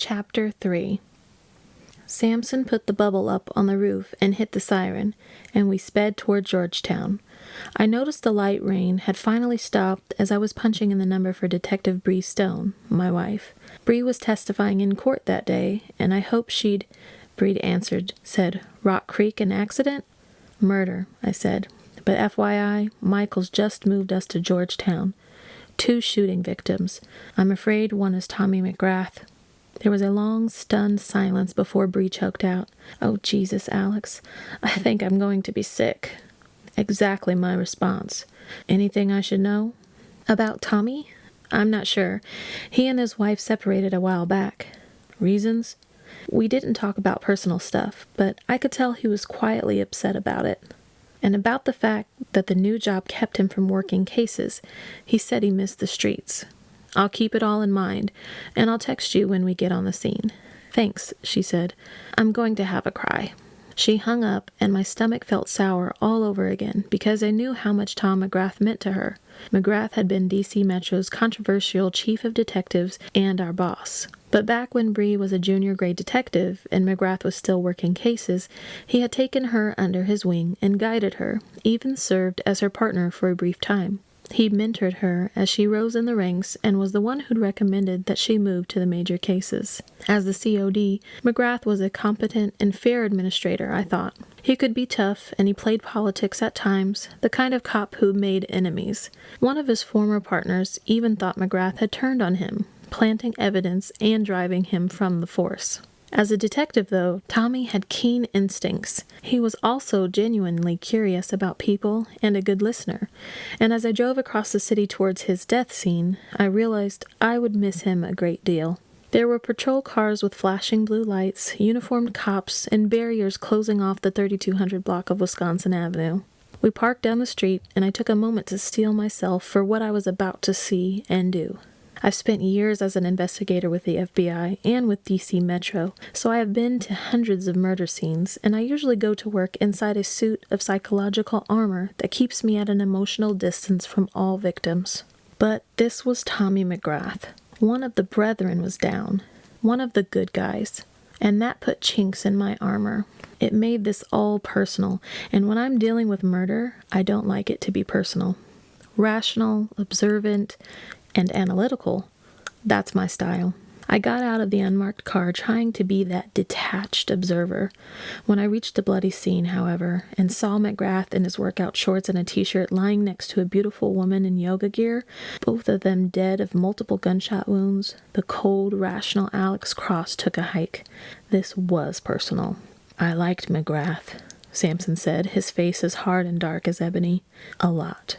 Chapter 3. Samson put the bubble up on the roof and hit the siren, and we sped toward Georgetown. I noticed the light rain had finally stopped as I was punching in the number for Detective Bree Stone, my wife. Bree was testifying in court that day, and I hoped she'd... Bree answered, said, "Rock Creek an accident?" "Murder," I said. "But FYI, Michael's just moved us to Georgetown. 2 shooting victims. I'm afraid one is Tommy McGrath." There was a long, stunned silence before Bree choked out, "Oh, Jesus, Alex, I think I'm going to be sick." Exactly my response. "Anything I should know?" "About Tommy? I'm not sure. He and his wife separated a while back." "Reasons?" "We didn't talk about personal stuff, but I could tell he was quietly upset about it. And about the fact that the new job kept him from working cases. He said he missed the streets. I'll keep it all in mind, and I'll text you when we get on the scene." "Thanks," she said. "I'm going to have a cry." She hung up, and my stomach felt sour all over again because I knew how much Tom McGrath meant to her. McGrath had been D.C. Metro's controversial chief of detectives and our boss. But back when Bree was a junior grade detective and McGrath was still working cases, he had taken her under his wing and guided her, even served as her partner for a brief time. He mentored her as she rose in the ranks and was the one who'd recommended that she move to the major cases. As the COD, McGrath was a competent and fair administrator, I thought. He could be tough, and he played politics at times, the kind of cop who made enemies. One of his former partners even thought McGrath had turned on him, planting evidence and driving him from the force. As a detective, though, Tommy had keen instincts. He was also genuinely curious about people and a good listener, and as I drove across the city towards his death scene, I realized I would miss him a great deal. There were patrol cars with flashing blue lights, uniformed cops, and barriers closing off the 3200 block of Wisconsin Avenue. We parked down the street, and I took a moment to steel myself for what I was about to see and do. I've spent years as an investigator with the FBI and with DC Metro, so I have been to hundreds of murder scenes, and I usually go to work inside a suit of psychological armor that keeps me at an emotional distance from all victims. But this was Tommy McGrath. One of the brethren was down, one of the good guys, and that put chinks in my armor. It made this all personal, and when I'm dealing with murder, I don't like it to be personal. Rational, observant, and analytical, that's my style. I got out of the unmarked car trying to be that detached observer. When I reached the bloody scene, however, and saw McGrath in his workout shorts and a t-shirt lying next to a beautiful woman in yoga gear, both of them dead of multiple gunshot wounds, the cold, rational Alex Cross took a hike. This was personal. "I liked McGrath," Samson said, his face as hard and dark as ebony. "A lot."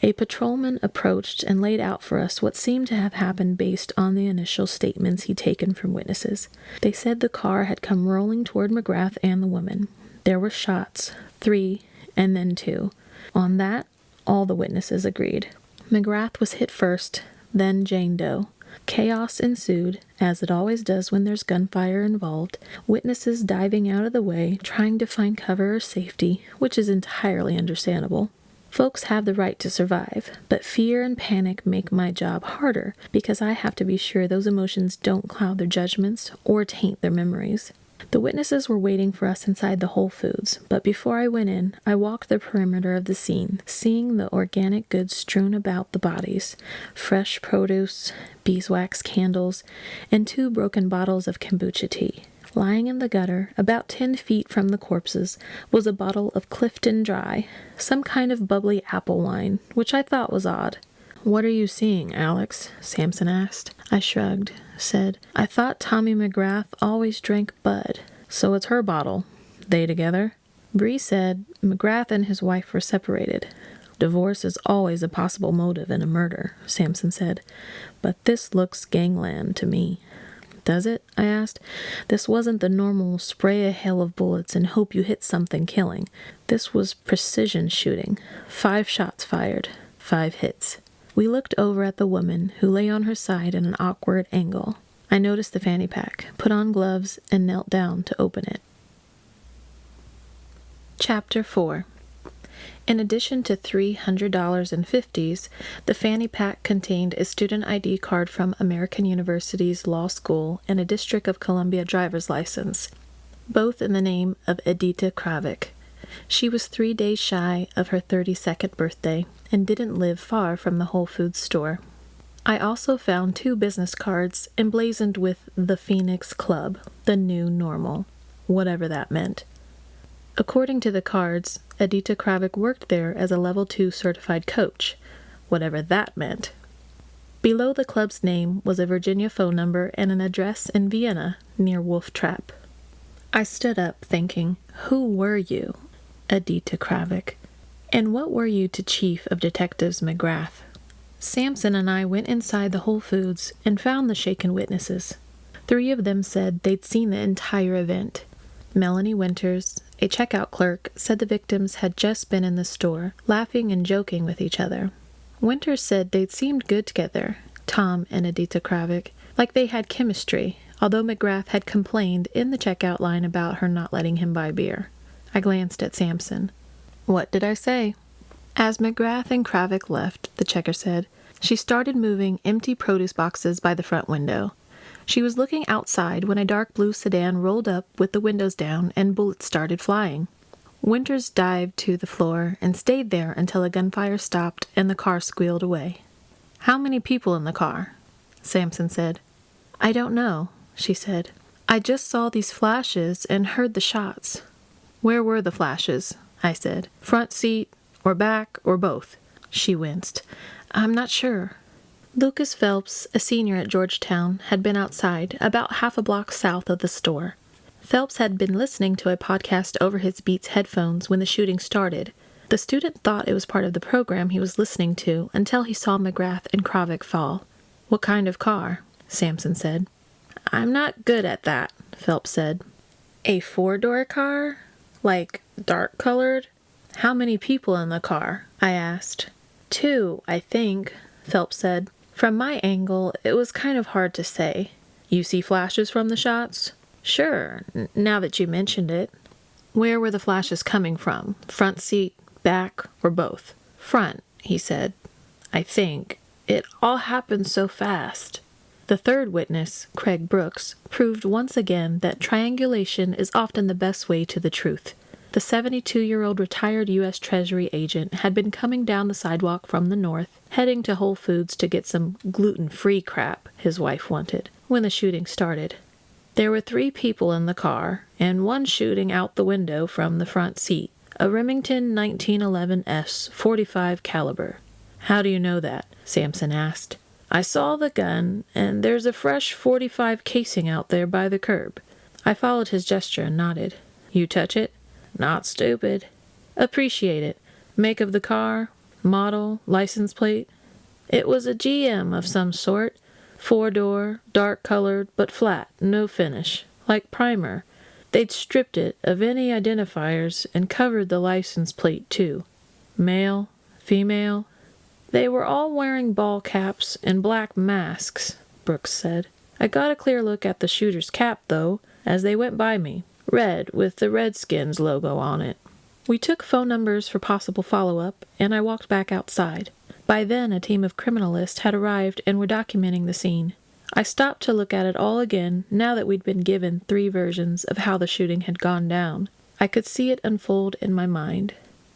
A patrolman approached and laid out for us what seemed to have happened based on the initial statements he'd taken from witnesses. They said the car had come rolling toward McGrath and the woman. There were shots, 3, and then 2. On that, all the witnesses agreed. McGrath was hit first, then Jane Doe. Chaos ensued, as it always does when there's gunfire involved, witnesses diving out of the way, trying to find cover or safety, which is entirely understandable. Folks have the right to survive, but fear and panic make my job harder because I have to be sure those emotions don't cloud their judgments or taint their memories. The witnesses were waiting for us inside the Whole Foods, but before I went in, I walked the perimeter of the scene, seeing the organic goods strewn about the bodies, fresh produce, beeswax candles, and 2 broken bottles of kombucha tea. Lying in the gutter, about 10 feet from the corpses, was a bottle of Clifton Dry, some kind of bubbly apple wine, which I thought was odd. "What are you seeing, Alex?" Samson asked. I shrugged, said, "I thought Tommy McGrath always drank Bud, so it's her bottle. They together?" Bree said McGrath and his wife were separated. "Divorce is always a possible motive in a murder," Samson said, "but this looks gangland to me." "Does it?" I asked. This wasn't the normal spray a hail of bullets and hope you hit something killing. This was precision shooting. 5 shots fired. 5 hits. We looked over at the woman, who lay on her side at an awkward angle. I noticed the fanny pack, put on gloves, and knelt down to open it. Chapter 4. In addition to $300 in 50s, the fanny pack contained a student ID card from American University's law school and a District of Columbia driver's license, both in the name of Edita Kravik. She was 3 days shy of her 32nd birthday and didn't live far from the Whole Foods store. I also found 2 business cards emblazoned with the Phoenix Club, the new normal, whatever that meant. According to the cards, Edita Kravik worked there as a Level 2 certified coach, whatever that meant. Below the club's name was a Virginia phone number and an address in Vienna, near Wolf Trap. I stood up, thinking, who were you, Edita Kravik? And what were you to Chief of Detectives McGrath? Sampson and I went inside the Whole Foods and found the shaken witnesses. 3 of them said they'd seen the entire event. Melanie Winters, a checkout clerk, said the victims had just been in the store, laughing and joking with each other. Winters said they'd seemed good together, Tom and Edita Kravik, like they had chemistry, although McGrath had complained in the checkout line about her not letting him buy beer. I glanced at Sampson. What did I say? As McGrath and Kravik left, the checker said, she started moving empty produce boxes by the front window. She was looking outside when a dark blue sedan rolled up with the windows down and bullets started flying. Winters dived to the floor and stayed there until a gunfire stopped and the car squealed away. How many people in the car? Sampson said. I don't know, she said. I just saw these flashes and heard the shots. Where were the flashes? I said. Front seat, or back, or both? She winced. I'm not sure. Lucas Phelps, a senior at Georgetown, had been outside, about half a block south of the store. Phelps had been listening to a podcast over his Beats headphones when the shooting started. The student thought it was part of the program he was listening to until he saw McGrath and Kravik fall. What kind of car? Sampson said. I'm not good at that, Phelps said. A 4-door car? Like dark-colored? How many people in the car? I asked. 2, I think, Phelps said. From my angle, it was kind of hard to say. You see flashes from the shots? Sure, now that you mentioned it. Where were the flashes coming from? Front seat, back, or both? Front, he said. I think. It all happened so fast. The third witness, Craig Brooks, proved once again that triangulation is often the best way to the truth. The 72-year-old retired U.S. Treasury agent had been coming down the sidewalk from the north, heading to Whole Foods to get some gluten-free crap his wife wanted, when the shooting started. There were 3 people in the car, and one shooting out the window from the front seat, a Remington 1911S .45 caliber. How do you know that? Sampson asked. I saw the gun, and there's a fresh .45 casing out there by the curb. I followed his gesture and nodded. You touch it? Not stupid. Appreciate it. Make of the car, model, license plate. It was a GM of some sort. 4-door, dark-colored, but flat, no finish. Like primer. They'd stripped it of any identifiers and covered the license plate, too. Male, female. They were all wearing ball caps and black masks, Brooks said. I got a clear look at the shooter's cap, though, as they went by me. Red, with the Redskins logo on it. We took phone numbers for possible follow-up, and I walked back outside. By then, a team of criminalists had arrived and were documenting the scene. I stopped to look at it all again, now that we'd been given 3 versions of how the shooting had gone down. I could see it unfold in my mind.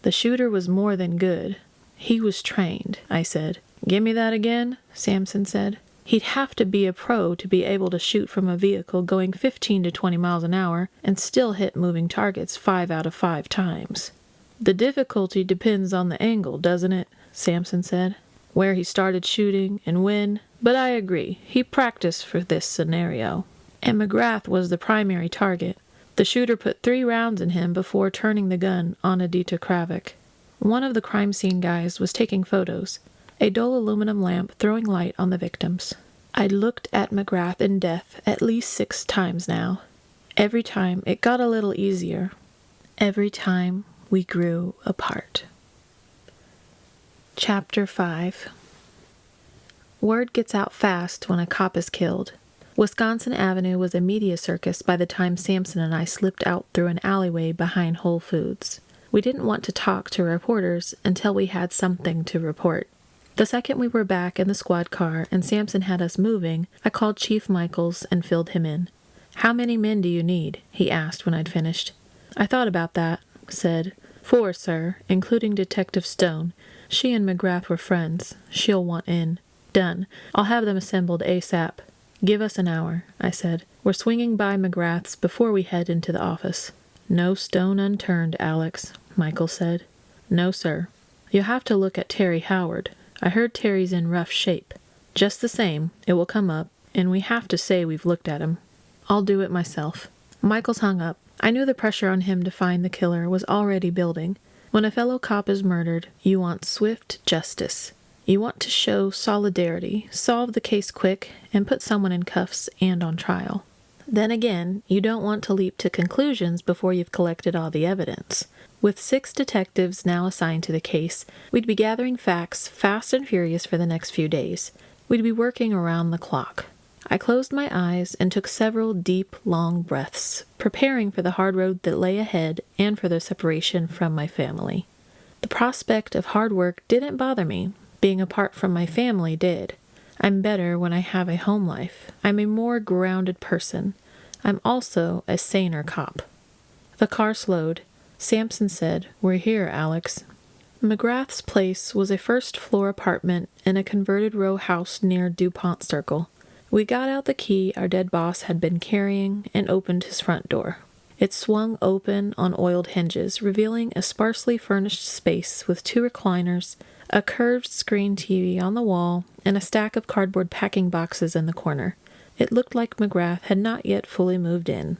The shooter was more than good. He was trained, I said. Give me that again, Sampson said. He'd have to be a pro to be able to shoot from a vehicle going 15 to 20 miles an hour and still hit moving targets 5 out of 5 times. The difficulty depends on the angle, doesn't it? Sampson said. Where he started shooting and when, but I agree, he practiced for this scenario. And McGrath was the primary target. The shooter put 3 rounds in him before turning the gun on Edita Kravik. One of the crime scene guys was taking photos. A dull aluminum lamp throwing light on the victims. I'd looked at McGrath in death at least 6 times now. Every time it got a little easier. Every time we grew apart. Chapter 5. Word gets out fast when a cop is killed. Wisconsin Avenue was a media circus by the time Sampson and I slipped out through an alleyway behind Whole Foods. We didn't want to talk to reporters until we had something to report. The second we were back in the squad car and Sampson had us moving, I called Chief Michaels and filled him in. "How many men do you need?" he asked when I'd finished. "I thought about that," said. "4, sir, including Detective Stone. She and McGrath were friends. She'll want in." "Done. I'll have them assembled ASAP." "Give us an hour," I said. "We're swinging by McGrath's before we head into the office." "No stone unturned, Alex," Michael said. "No, sir. You'll have to look at Terry Howard. I heard Terry's in rough shape. Just the same, it will come up, and we have to say we've looked at him. I'll do it myself." Michaels hung up. I knew the pressure on him to find the killer was already building. When a fellow cop is murdered, you want swift justice. You want to show solidarity, solve the case quick, and put someone in cuffs and on trial. Then again, you don't want to leap to conclusions before you've collected all the evidence. With 6 detectives now assigned to the case, we'd be gathering facts fast and furious for the next few days. We'd be working around the clock. I closed my eyes and took several deep, long breaths, preparing for the hard road that lay ahead and for the separation from my family. The prospect of hard work didn't bother me. Being apart from my family did. I'm better when I have a home life. I'm a more grounded person. I'm also a saner cop. The car slowed. Sampson said, "We're here, Alex." McGrath's place was a first-floor apartment in a converted row house near DuPont Circle. We got out the key our dead boss had been carrying and opened his front door. It swung open on oiled hinges, revealing a sparsely furnished space with 2 recliners, a curved screen TV on the wall, and a stack of cardboard packing boxes in the corner. It looked like McGrath had not yet fully moved in.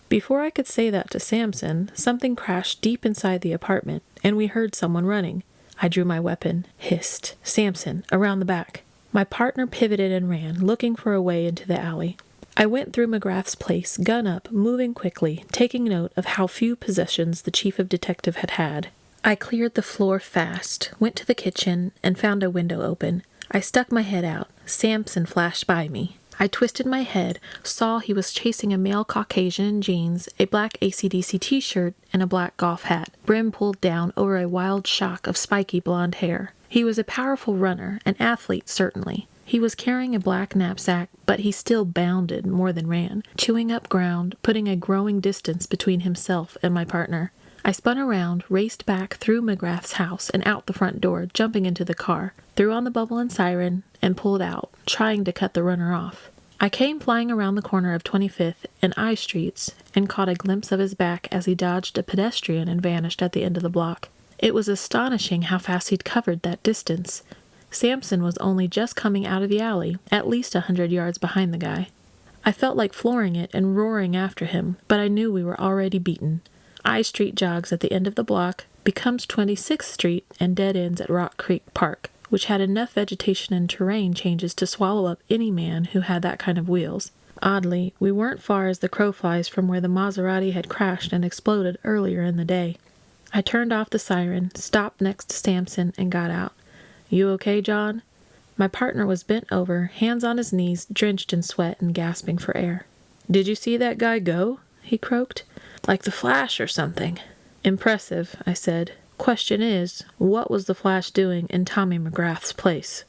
Before I could say that to Sampson, something crashed deep inside the apartment, and we heard someone running. I drew my weapon, hissed, "Sampson, around the back." My partner pivoted and ran, looking for a way into the alley. I went through McGrath's place, gun up, moving quickly, taking note of how few possessions the chief of detective had had. I cleared the floor fast, went to the kitchen, and found a window open. I stuck my head out. Sampson flashed by me. I twisted my head, saw he was chasing a male Caucasian in jeans, a black AC/DC t-shirt, and a black golf hat, brim pulled down over a wild shock of spiky blonde hair. He was a powerful runner, an athlete certainly. He was carrying a black knapsack, but he still bounded more than ran, chewing up ground, putting a growing distance between himself and my partner. I spun around, raced back through McGrath's house and out the front door, jumping into the car, threw on the bubble and siren, and pulled out, trying to cut the runner off. I came flying around the corner of 25th and I Streets and caught a glimpse of his back as he dodged a pedestrian and vanished at the end of the block. It was astonishing how fast he'd covered that distance. Sampson was only just coming out of the alley, at least 100 yards behind the guy. I felt like flooring it and roaring after him, but I knew we were already beaten. I Street jogs at the end of the block, becomes 26th Street, and dead ends at Rock Creek Park, which had enough vegetation and terrain changes to swallow up any man who had that kind of wheels. Oddly, we weren't far as the crow flies from where the Maserati had crashed and exploded earlier in the day. I turned off the siren, stopped next to Sampson, and got out. "You okay, John?" My partner was bent over, hands on his knees, drenched in sweat and gasping for air. "Did you see that guy go?" he croaked. "Like the Flash or something." "Impressive," I said. "Question is, what was the Flash doing in Tommy McGrath's place?"